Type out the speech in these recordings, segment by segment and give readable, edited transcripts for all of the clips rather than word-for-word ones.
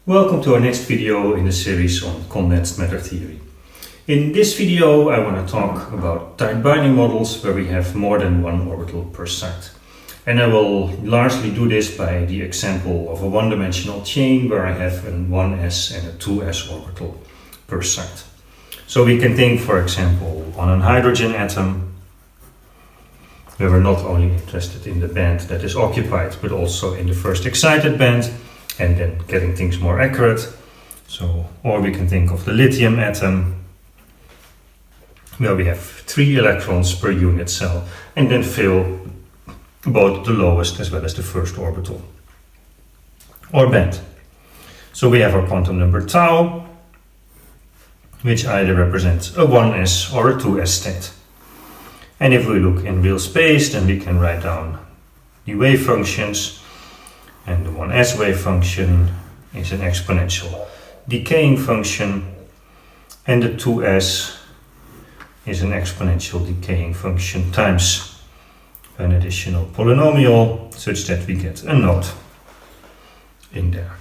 Welcome to our next video in the series on condensed matter theory. In this video I want to talk about tight binding models where we have more than one orbital per site. And I will largely do this by the example of a one-dimensional chain where I have a 1s and a 2s orbital per site. So we can think, for example, on a hydrogen atom where we're not only interested in the band that is occupied but also in the first excited band, and then getting things more accurate. Or we can think of the lithium atom, where we have 3 electrons per unit cell, and then fill both the lowest as well as the first orbital or band. So we have our quantum number tau, which either represents a 1s or a 2s state. And if we look in real space, then we can write down the wave functions. And the 1s wave function is an exponential decaying function, and the 2s is an exponential decaying function times an additional polynomial, such that we get a node in there.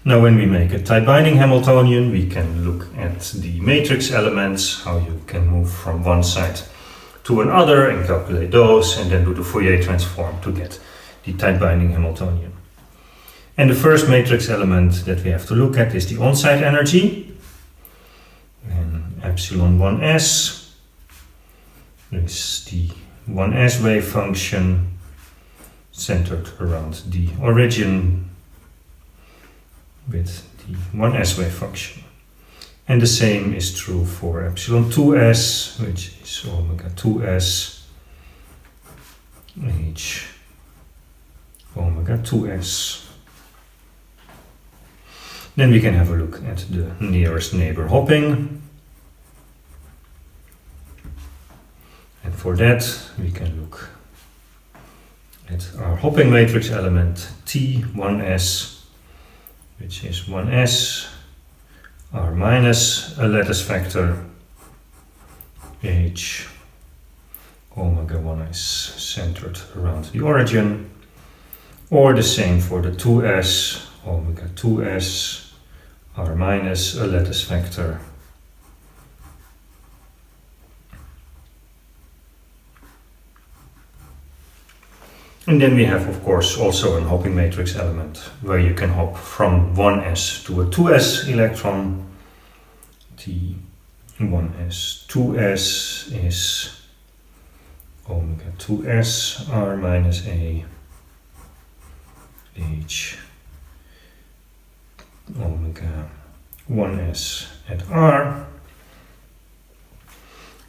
Now when we make a tight binding Hamiltonian, we can look at the matrix elements, how you can move from one side to another and calculate those, and then do the Fourier transform to get the tight binding Hamiltonian. And the first matrix element that we have to look at is the on-site energy. And epsilon 1s is the 1s wave function centered around the origin with the 1s wave function. And the same is true for epsilon 2s, which is omega 2s h omega 2s. Then we can have a look at the nearest neighbor hopping. And for that we can look at our hopping matrix element T1s, which is 1s r minus a lattice vector h omega 1s centered around the origin, or the same for the 2s, omega 2s r minus a lattice vector and then we have, of course, also a hopping matrix element where you can hop from 1s to a 2s electron. The 1s 2s is omega 2s r minus a h omega 1s at r,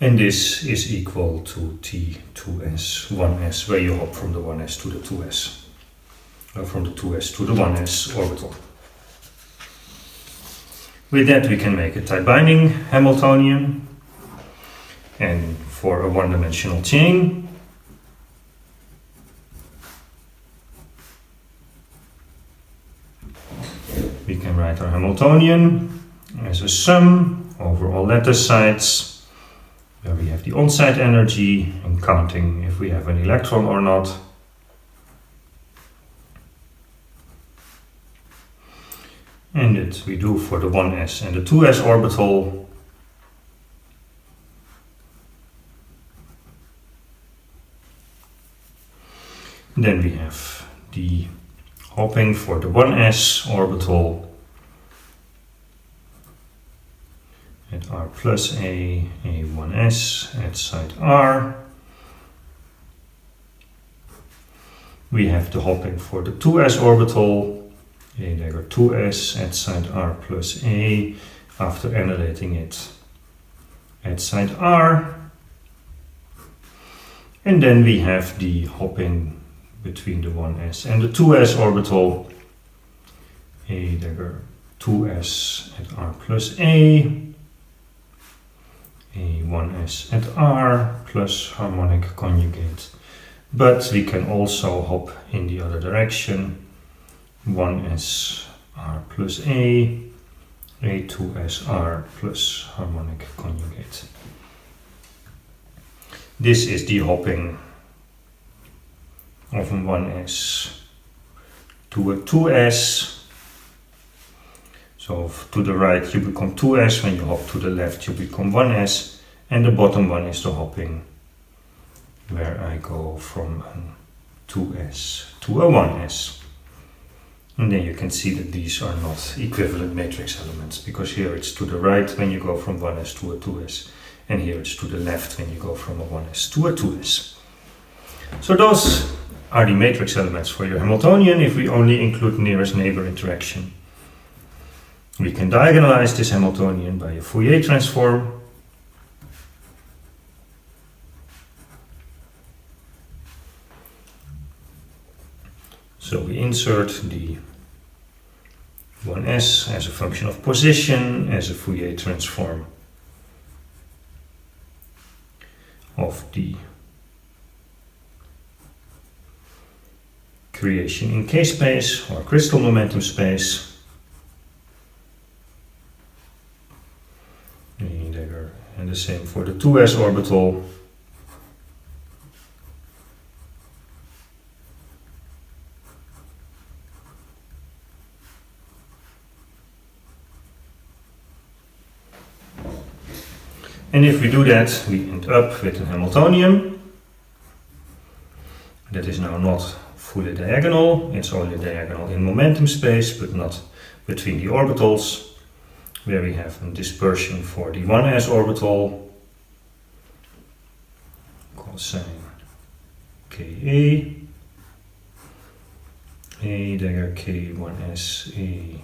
and this is equal to T2s 1s, where you hop from the 1s to the 2s, or from the 2s to the 1s orbital. With that we can make a tight binding Hamiltonian, and for a one-dimensional chain we can write our Hamiltonian as a sum over all lattice sites, where we have the on-site energy and counting if we have an electron or not. And that we do for the 1s and the 2s orbital. Then we have the hopping for the 1s orbital at r plus a 1s at site r. We have the hopping for the 2s orbital, a dagger 2s at site r plus a, after annihilating it at site r. And then we have the hopping between the 1s and the 2s orbital, a dagger 2s at r plus a 1s at r plus harmonic conjugate. But we can also hop in the other direction, 1s r plus a 2s r plus harmonic conjugate. This is the hopping of 1s to a 2s. So to the right you become 2s, when you hop to the left you become 1s, and the bottom one is the hopping, where I go from a 2s to a 1s. And then you can see that these are not equivalent matrix elements, because here it's to the right when you go from 1s to a 2s, and here it's to the left when you go from a 1s to a 2s. So those are the matrix elements for your Hamiltonian if we only include nearest neighbor interaction. We can diagonalize this Hamiltonian by a Fourier transform. So we insert the 1s as a function of position as a Fourier transform of the creation in K-space or crystal momentum space. And the same for the 2s orbital. And if we do that, we end up with a Hamiltonian that is now not fully diagonal. It's only diagonal in momentum space, but not between the orbitals, where we have a dispersion for the 1s orbital, cosine Ka, A dagger K1s, A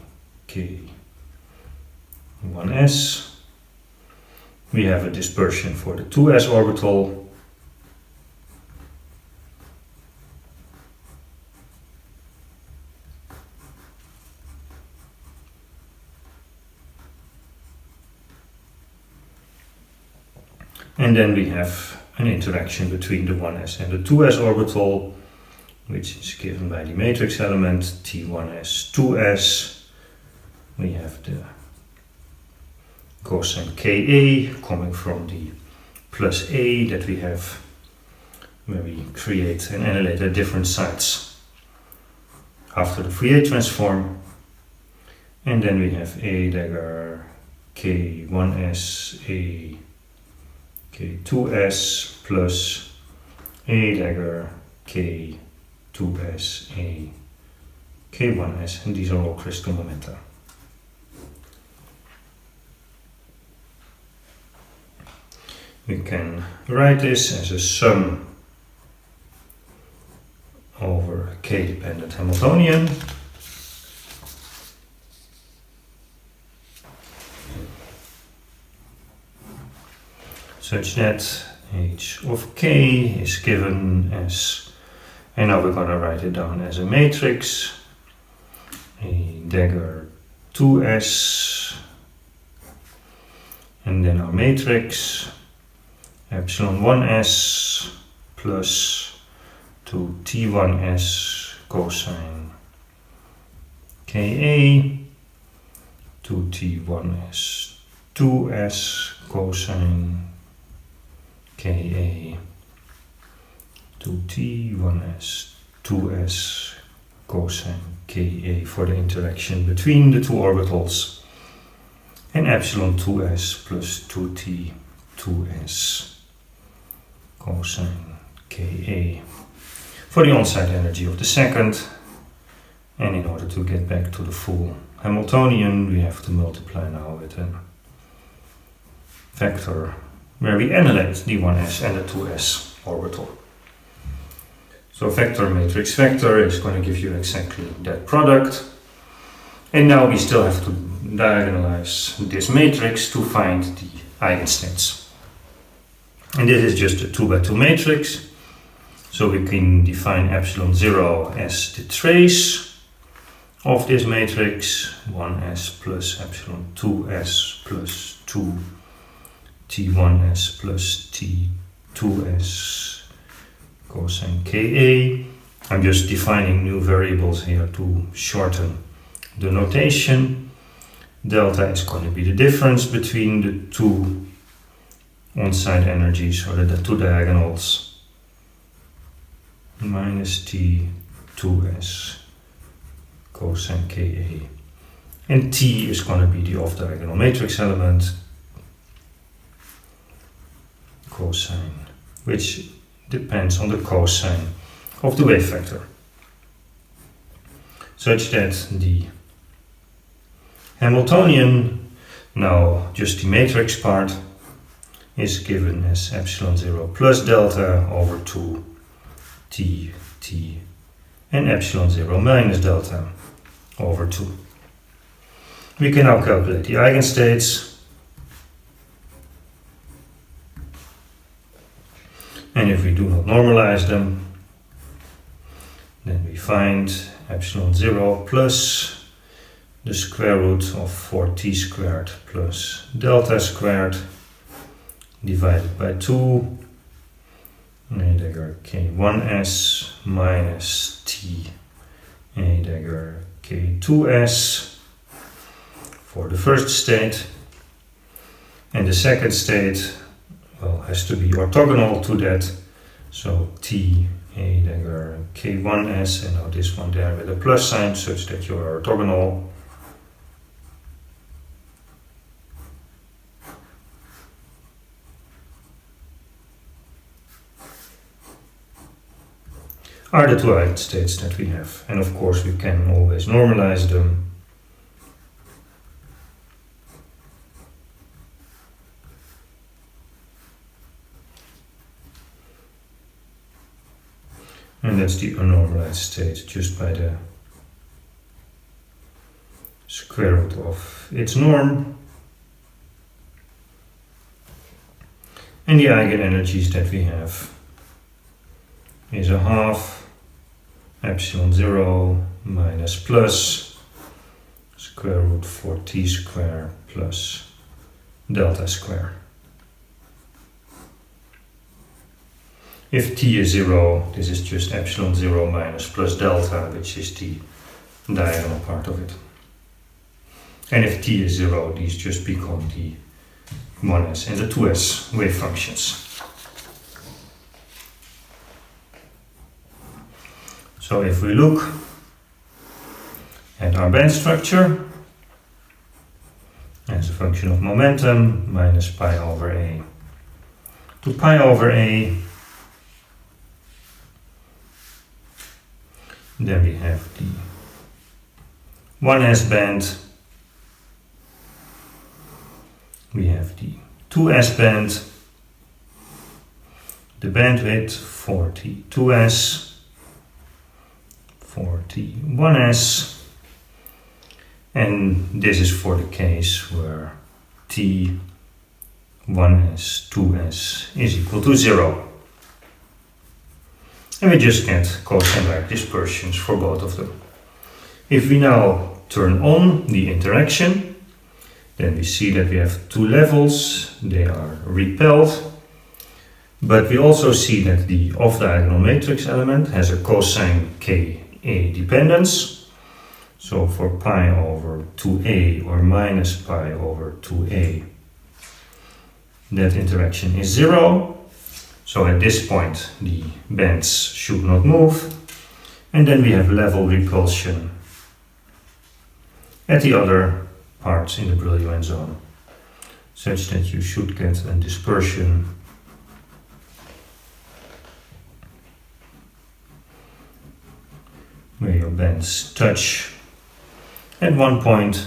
K1s. We have a dispersion for the 2s orbital, and then we have an interaction between the 1s and the 2s orbital, which is given by the matrix element T1s 2s. We have the cosine Ka coming from the plus A that we have where we create and annihilate at different sites after the Fourier transform. And then we have A dagger K1s A K2s plus A dagger K2s A K1s, and these are all crystal momenta. We can write this as a sum over a K-dependent Hamiltonian. Such that h of k is given as, and now we're going to write it down as a matrix, a dagger 2s, and then our matrix epsilon 1s plus 2t1s cosine Ka, 2t1s 2s cosine Ka, 2t1s 2s cosine Ka for the interaction between the two orbitals, and epsilon 2s plus 2t 2s cosine Ka for the on-site energy of the second. And in order to get back to the full Hamiltonian, we have to multiply now with a vector where we annihilate the 1s and the 2s orbital. So vector matrix vector is going to give you exactly that product. And now we still have to diagonalize this matrix to find the eigenstates. And this is just a 2x2 matrix. So we can define epsilon 0 as the trace of this matrix, 1s plus epsilon 2s plus 2 t1s plus t2s cosine Ka. I'm just defining new variables here to shorten the notation. Delta is going to be the difference between the two on-site energies, or the two diagonals, minus t2s cosine Ka. And T is going to be the off-diagonal matrix element, cosine, which depends on the cosine of the wave vector, such that the Hamiltonian, now just the matrix part, is given as epsilon 0 plus delta over 2 T, T, and epsilon 0 minus delta over 2. We can now calculate the eigenstates. And if we do not normalize them, then we find epsilon 0 plus the square root of 4t squared plus delta squared divided by 2 a dagger k1s minus t a dagger k2s for the first state, and the second state, well, has to be orthogonal to that, so t a dagger k1s, and now this one there with a plus sign such that you are orthogonal. Are the two eigenstates that we have, and of course we can always normalize them. And that's the unnormalized state just by the square root of its norm. And the eigenenergies that we have is a half epsilon 0 minus plus square root 4t square plus delta square. If t is 0, this is just epsilon 0 minus plus delta, which is the diagonal part of it. And if t is 0, these just become the 1s and the 2s wave functions. So if we look at our band structure as a function of momentum minus pi over a to pi over a, then we have the 1s band, we have the 2s band, the bandwidth 42s, 41s, and this is for the case where t 1s, 2s is equal to 0. And we just get cosine-like dispersions for both of them. If we now turn on the interaction, then we see that we have two levels, they are repelled, but we also see that the off-diagonal matrix element has a cosine Ka dependence. So for pi over 2a or minus pi over 2a, that interaction is 0. So at this point the bands should not move, and then we have level repulsion at the other parts in the Brillouin zone, such that you should get a dispersion where your bands touch at one point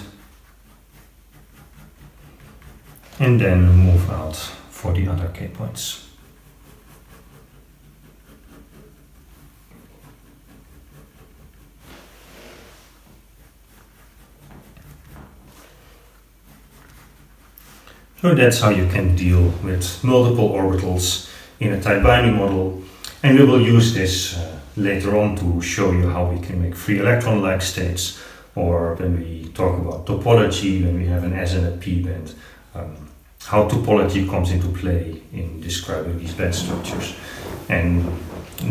and then move out for the other K points. So that's how you can deal with multiple orbitals in a tight binding model, and we will use this later on to show you how we can make free electron-like states, or when we talk about topology, when we have an S and a P band, how topology comes into play in describing these band structures. And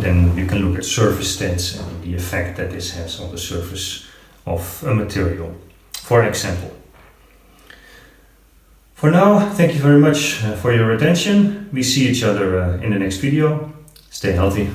then you can look at surface states and the effect that this has on the surface of a material, for example. For now, thank you very much for your attention. We see each other in the next video. Stay healthy.